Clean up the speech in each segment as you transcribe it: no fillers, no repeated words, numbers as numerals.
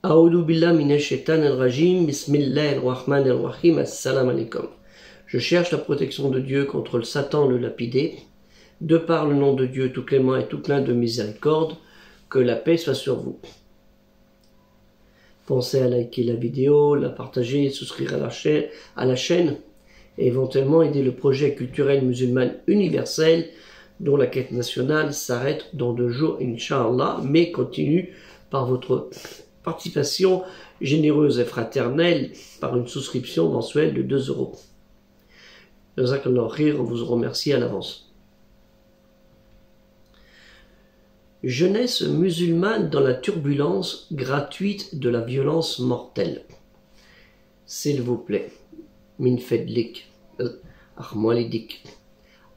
A'oudou billah minash shaitanir rajim, bismillahir rahmanir rahim, assalamu alaikum. Je cherche la protection de Dieu contre le Satan le lapidé, de par le nom de Dieu tout clément et tout plein de miséricorde, que la paix soit sur vous. Pensez à liker la vidéo, la partager, souscrire à la chaîne et éventuellement aider le projet culturel musulman universel dont la quête nationale s'arrête dans 2 jours, Inch'Allah, mais continue par votre participation généreuse et fraternelle par une souscription mensuelle de 2 €. Jazakallahu khir, on vous remercie à l'avance. Jeunesse musulmane dans la turbulence gratuite de la violence mortelle. S'il vous plaît, min fedlik, ahmalidik,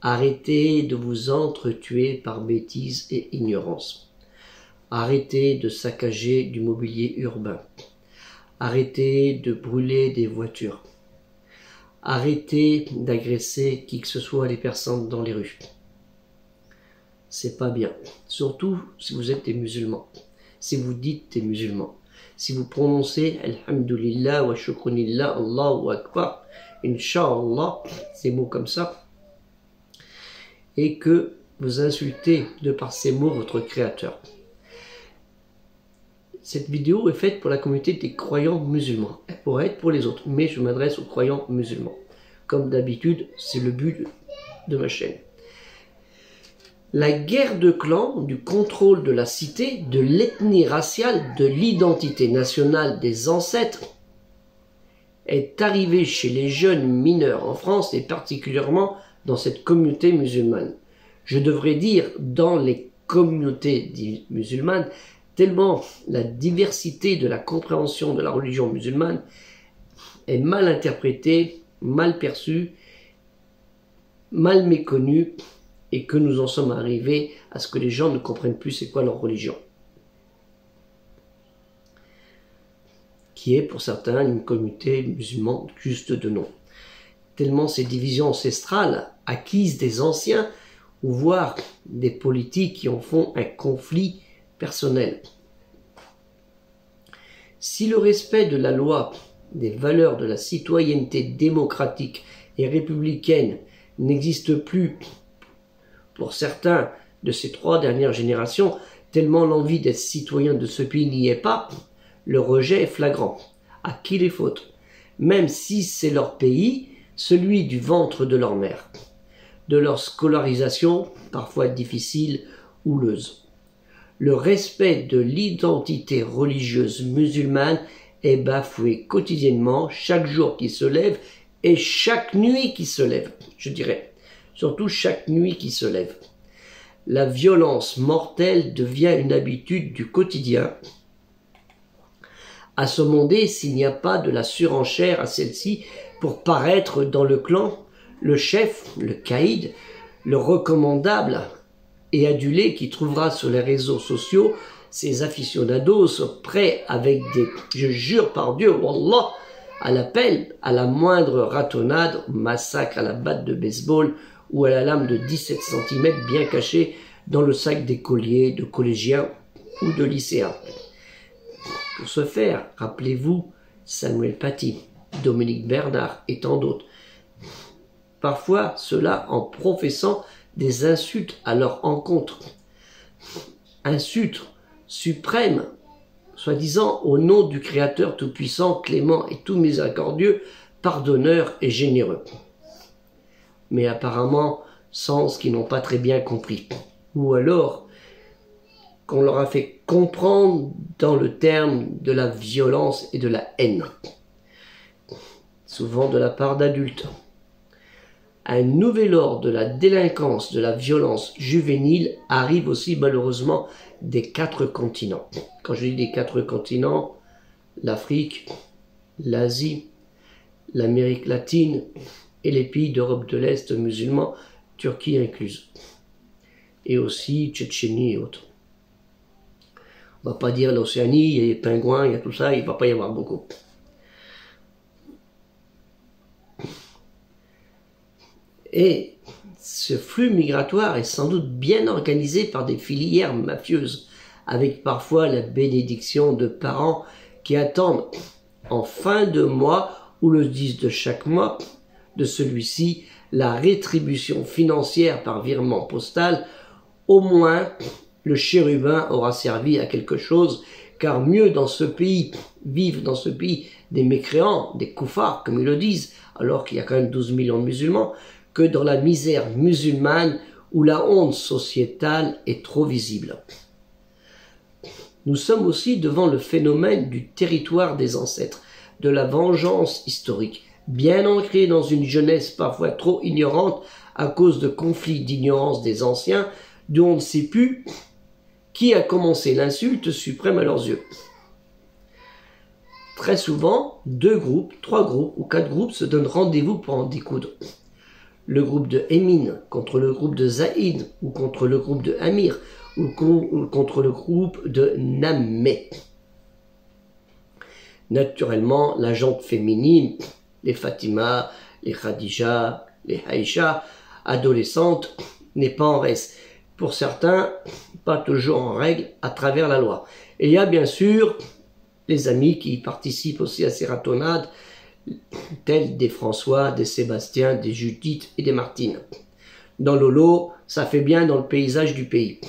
arrêtez de vous entretuer par bêtise et ignorance. Arrêtez de saccager du mobilier urbain. Arrêtez de brûler des voitures. Arrêtez d'agresser qui que ce soit les personnes dans les rues. C'est pas bien. Surtout si vous êtes des musulmans. Si vous dites des musulmans. Si vous prononcez Alhamdulillah wa shukronillah, Allahu Akbar, Inch'Allah, ces mots comme ça, et que vous insultez de par ces mots votre Créateur. Cette vidéo est faite pour la communauté des croyants musulmans. Elle pourrait être pour les autres, mais je m'adresse aux croyants musulmans. Comme d'habitude, c'est le but de ma chaîne. La guerre de clans, du contrôle de la cité, de l'ethnie raciale, de l'identité nationale des ancêtres est arrivée chez les jeunes mineurs en France et particulièrement dans cette communauté musulmane. Je devrais dire dans les communautés musulmanes, tellement la diversité de la compréhension de la religion musulmane est mal interprétée, mal perçue, mal méconnue, et que nous en sommes arrivés à ce que les gens ne comprennent plus c'est quoi leur religion. Qui est pour certains une communauté musulmane juste de nom. Tellement ces divisions ancestrales acquises des anciens, ou voire des politiques qui en font un conflit personnel. Si le respect de la loi, des valeurs de la citoyenneté démocratique et républicaine n'existe plus pour certains de ces 3 dernières générations, tellement l'envie d'être citoyen de ce pays n'y est pas, le rejet est flagrant. À qui les fautes? Même si c'est leur pays, celui du ventre de leur mère, de leur scolarisation, parfois difficile, houleuse. Le respect de l'identité religieuse musulmane est bafoué quotidiennement, chaque jour qui se lève et chaque nuit qui se lève, je dirais. Surtout chaque nuit qui se lève. La violence mortelle devient une habitude du quotidien. À se demander s'il n'y a pas de la surenchère à celle-ci pour paraître dans le clan, le chef, le caïd, le recommandable et adulé qui trouvera sur les réseaux sociaux ses aficionados prêts avec des, je jure par Dieu, Wallah, à l'appel, à la moindre ratonnade, massacre à la batte de baseball ou à la lame de 17 cm bien cachée dans le sac d'écoliers, de collégiens ou de lycéens. Pour ce faire, rappelez-vous Samuel Paty, Dominique Bernard et tant d'autres. Parfois, cela en professant des insultes à leur encontre. Insultes suprêmes, soi-disant au nom du Créateur tout-puissant, clément et tout miséricordieux, pardonneur et généreux. Mais apparemment, sens qu'ils n'ont pas très bien compris. Ou alors, qu'on leur a fait comprendre dans le terme de la violence et de la haine. Souvent de la part d'adultes. Un nouvel ordre de la délinquance, de la violence juvénile arrive aussi malheureusement des 4 continents. Quand je dis des 4 continents, l'Afrique, l'Asie, l'Amérique latine et les pays d'Europe de l'Est musulmans, Turquie incluse. Et aussi Tchétchénie et autres. On ne va pas dire l'Océanie, il y a les pingouins, il y a tout ça, il ne va pas y avoir beaucoup. Et ce flux migratoire est sans doute bien organisé par des filières mafieuses, avec parfois la bénédiction de parents qui attendent en fin de mois ou le 10 de chaque mois de celui-ci la rétribution financière par virement postal, au moins le chérubin aura servi à quelque chose, car mieux dans ce pays, vivent dans ce pays des mécréants, des koufars, comme ils le disent, alors qu'il y a quand même 12 millions de musulmans, que dans la misère musulmane où la honte sociétale est trop visible. Nous sommes aussi devant le phénomène du territoire des ancêtres, de la vengeance historique, bien ancrée dans une jeunesse parfois trop ignorante à cause de conflits d'ignorance des anciens, dont on ne sait plus qui a commencé l'insulte suprême à leurs yeux. Très souvent, 2 groupes, 3 groupes ou 4 groupes se donnent rendez-vous pour en découdre. Le groupe de Emin contre le groupe de Zaïd, ou contre le groupe de Amir, ou contre le groupe de Nammeh. Naturellement, la gente féminine, les Fatima, les Khadija, les Aïcha, adolescentes, n'est pas en reste. Pour certains, pas toujours en règle à travers la loi. Et il y a bien sûr les amis qui participent aussi à ces ratonnades, tels des François, des Sébastien, des Judith et des Martine. Dans Lolo, ça fait bien dans le paysage du pays.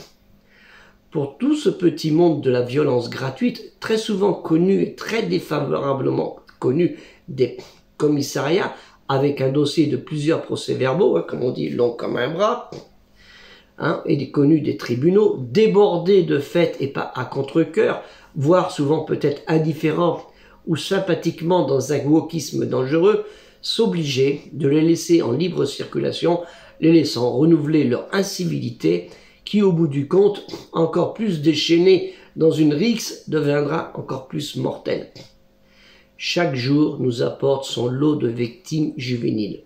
Pour tout ce petit monde de la violence gratuite, très souvent connu et très défavorablement connu des commissariats, avec un dossier de plusieurs procès-verbaux, comme on dit, long comme un bras, et connu des tribunaux, débordés de fait et pas à contre-cœur, voire souvent peut-être indifférents ou sympathiquement dans un wokisme dangereux, s'obliger de les laisser en libre circulation, les laissant renouveler leur incivilité, qui au bout du compte, encore plus déchaînée dans une rixe, deviendra encore plus mortelle. Chaque jour nous apporte son lot de victimes juvéniles.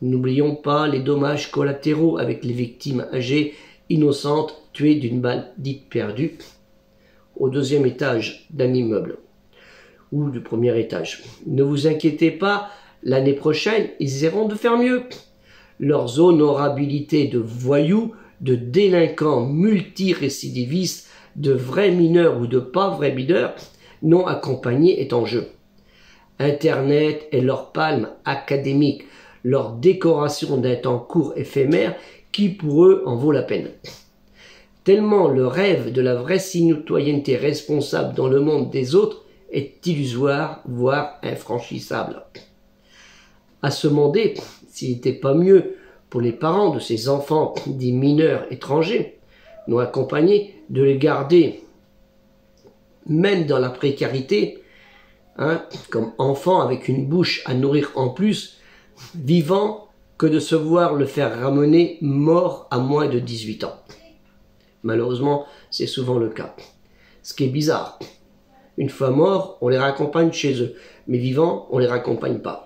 N'oublions pas les dommages collatéraux avec les victimes âgées, innocentes, tuées d'une balle dite perdue, au 2e étage d'un immeuble, ou du 1er étage. Ne vous inquiétez pas, l'année prochaine, ils essaieront de faire mieux. Leurs honorabilités de voyous, de délinquants multirécidivistes, de vrais mineurs ou de pas vrais mineurs, non accompagnés est en jeu. Internet est leur palme académique, leur décoration d'un temps court éphémère qui pour eux en vaut la peine. Tellement le rêve de la vraie citoyenneté responsable dans le monde des autres est illusoire, voire infranchissable. À se demander s'il n'était pas mieux pour les parents de ces enfants dits mineurs étrangers, non accompagnés, de les garder, même dans la précarité, comme enfants avec une bouche à nourrir en plus, vivants, que de se voir le faire ramener mort à moins de 18 ans. Malheureusement, c'est souvent le cas. Ce qui est bizarre. Une fois morts, on les raccompagne chez eux, mais vivants, on les raccompagne pas.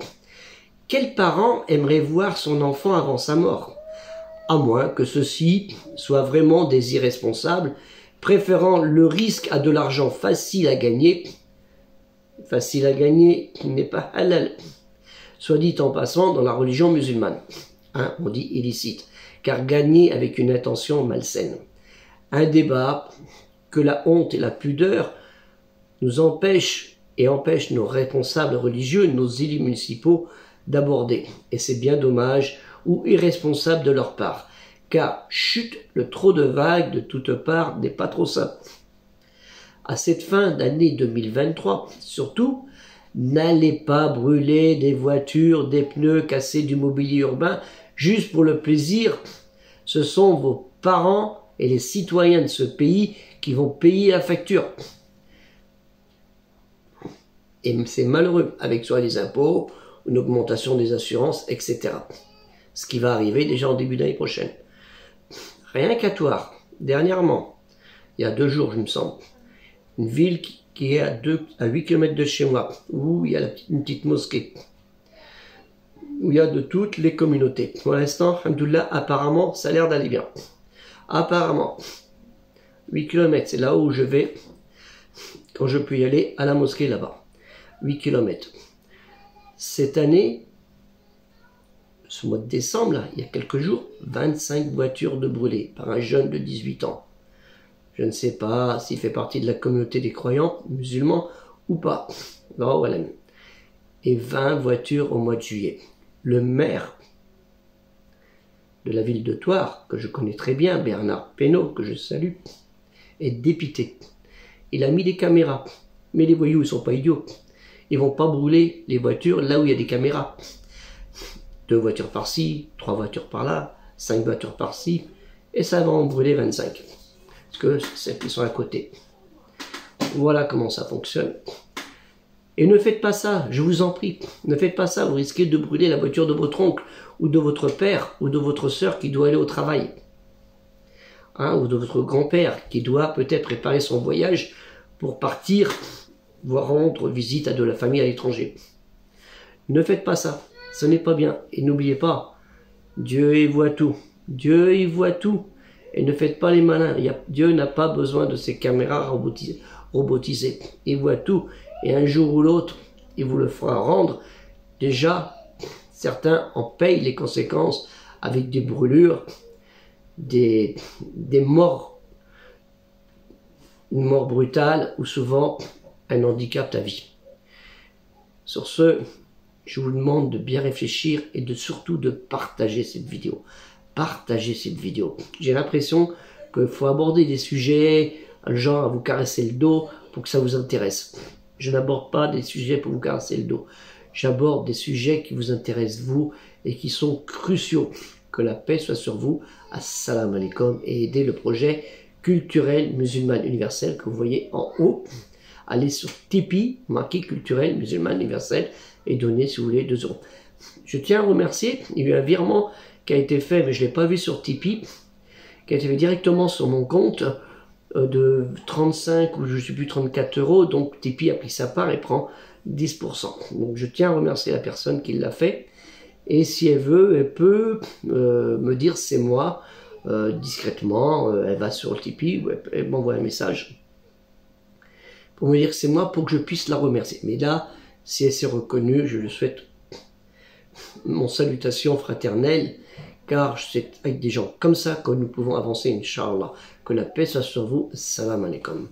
Quel parent aimerait voir son enfant avant sa mort? À moins que ceux-ci soient vraiment des irresponsables, préférant le risque à de l'argent facile à gagner qui n'est pas halal. Soit dit en passant dans la religion musulmane, on dit illicite, car gagner avec une intention malsaine. Un débat que la honte et la pudeur nous empêchent et empêchent nos responsables religieux, nos élus municipaux d'aborder. Et c'est bien dommage ou irresponsable de leur part, car chute le trop de vagues de toutes parts n'est pas trop ça. À cette fin d'année 2023, surtout, n'allez pas brûler des voitures, des pneus, casser du mobilier urbain, juste pour le plaisir. Ce sont vos parents et les citoyens de ce pays qui vont payer la facture. Et c'est malheureux, avec soit les impôts, une augmentation des assurances, etc. Ce qui va arriver déjà en début d'année prochaine. Rien qu'à Thouars, dernièrement, il y a 2 jours, je me semble, une ville qui est à 8 km de chez moi, où il y a une petite mosquée, où il y a de toutes les communautés. Pour l'instant, alhamdoulilah, apparemment, ça a l'air d'aller bien. Apparemment, 8 km, c'est là où je vais, quand je peux y aller, à la mosquée là-bas. 8 km. Cette année, ce mois de décembre, là, il y a quelques jours, 25 voitures de brûlées par un jeune de 18 ans. Je ne sais pas s'il fait partie de la communauté des croyants musulmans ou pas. Non, voilà. Et 20 voitures au mois de juillet. Le maire de la ville de Thouars, que je connais très bien, Bernard Pénaud, que je salue, est dépité. Il a mis des caméras. Mais les voyous, ils sont pas idiots. Ils vont pas brûler les voitures là où il y a des caméras. 2 voitures par-ci, 3 voitures par-là, 5 voitures par-ci, et ça va en brûler 25. Parce que celles qui sont à côté. Voilà comment ça fonctionne. Et ne faites pas ça, je vous en prie. Ne faites pas ça, vous risquez de brûler la voiture de votre oncle, ou de votre père, ou de votre sœur qui doit aller au travail. Hein, ou de votre grand-père qui doit peut-être préparer son voyage pour partir, voire rendre visite à de la famille à l'étranger. Ne faites pas ça, ce n'est pas bien. Et n'oubliez pas, Dieu y voit tout. Dieu y voit tout. Et ne faites pas les malins. Dieu n'a pas besoin de ces caméras robotisées. Il voit tout. Et un jour ou l'autre, il vous le fera rendre. Déjà, certains en payent les conséquences avec des brûlures, des morts, une mort brutale ou souvent un handicap à vie. Sur ce, je vous demande de bien réfléchir et surtout de partager cette vidéo. Partagez cette vidéo. J'ai l'impression qu'il faut aborder des sujets, genre à vous caresser le dos pour que ça vous intéresse. Je n'aborde pas des sujets pour vous caresser le dos. J'aborde des sujets qui vous intéressent vous et qui sont cruciaux. Que la paix soit sur vous. Assalamu alaikum et aidez le projet culturel musulman universel que vous voyez en haut. Allez sur Tipeee, marqué culturel musulman universel et donnez si vous voulez 2 €. Je tiens à remercier, il y a eu un virement qui a été fait, mais je ne l'ai pas vu sur Tipeee, qui a été fait directement sur mon compte de 35 ou je ne sais plus 34 €, donc Tipeee a pris sa part et prend 10%. Donc je tiens à remercier la personne qui l'a fait, et si elle veut, elle peut me dire c'est moi, discrètement, elle va sur le Tipeee, ou elle m'envoie un message, pour me dire que c'est moi, pour que je puisse la remercier. Mais là, si elle s'est reconnue, je lui souhaite mon salutation fraternelle, car c'est avec des gens comme ça que nous pouvons avancer, Inch'Allah. Que la paix soit sur vous. Salam alaikum.